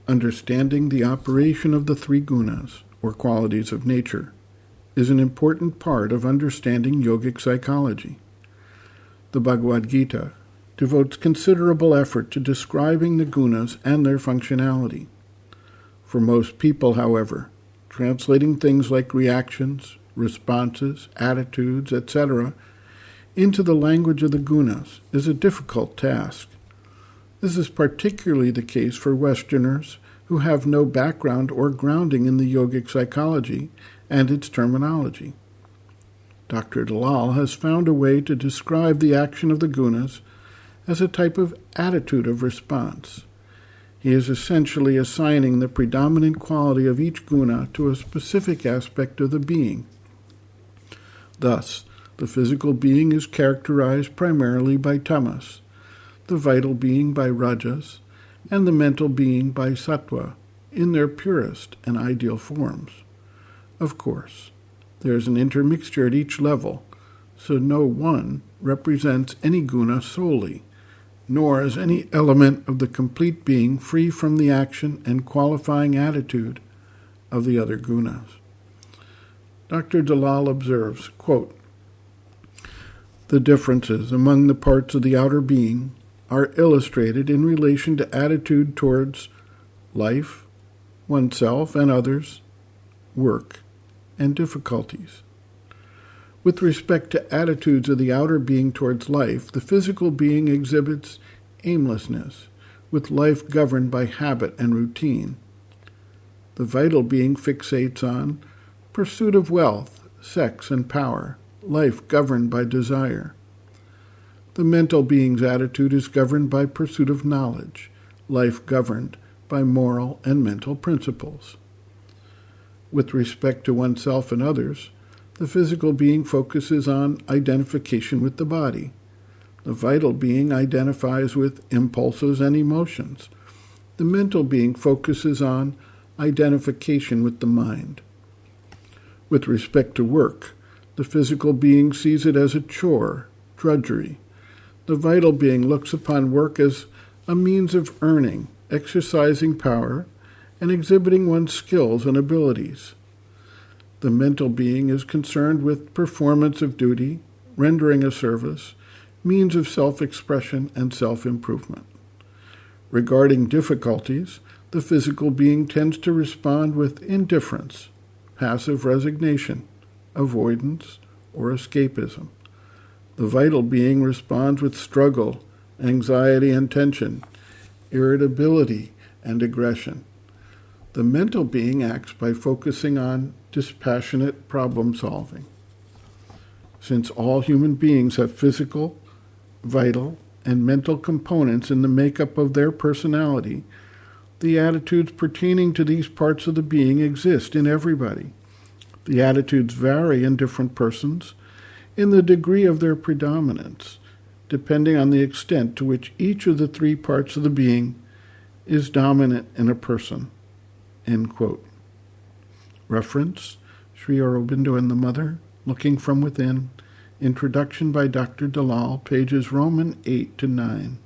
Understanding the operation of the three gunas, or qualities of nature, is an important part of understanding yogic psychology. The Bhagavad Gita devotes considerable effort to describing the gunas and their functionality. For most people, however, translating things like reactions, responses, attitudes, etc., into the language of the gunas is a difficult task. This is particularly the case for Westerners who have no background or grounding in the yogic psychology and its terminology. Dr. Dalal has found a way to describe the action of the gunas as a type of attitude of response. He is essentially assigning the predominant quality of each guna to a specific aspect of the being. Thus, the physical being is characterized primarily by tamas, the vital being by rajas, and the mental being by sattva, in their purest and ideal forms. Of course, there is an intermixture at each level, so no one represents any guna solely, nor is any element of the complete being free from the action and qualifying attitude of the other gunas. Dr. Dalal observes, quote, "The differences among the parts of the outer being are illustrated in relation to attitude towards life, oneself and others, work, and difficulties. With respect to attitudes of the outer being towards life, the physical being exhibits aimlessness, with life governed by habit and routine. The vital being fixates on pursuit of wealth, sex, and power, life governed by desire. The mental being's attitude is governed by pursuit of knowledge, life governed by moral and mental principles. With respect to oneself and others, the physical being focuses on identification with the body. The vital being identifies with impulses and emotions. The mental being focuses on identification with the mind. With respect to work, the physical being sees it as a chore, drudgery. The vital being looks upon work as a means of earning, exercising power, and exhibiting one's skills and abilities. The mental being is concerned with performance of duty, rendering a service, means of self-expression and self-improvement. Regarding difficulties, the physical being tends to respond with indifference, passive resignation, avoidance, or escapism. The vital being responds with struggle, anxiety and tension, irritability and aggression. The mental being acts by focusing on dispassionate problem solving. Since all human beings have physical, vital, and mental components in the makeup of their personality, the attitudes pertaining to these parts of the being exist in everybody. The attitudes vary in different persons in the degree of their predominance, depending on the extent to which each of the three parts of the being is dominant in a person." End quote. Reference, Sri Aurobindo and the Mother, Looking from Within, Introduction by Dr. Dalal, pages Roman 8 to 9.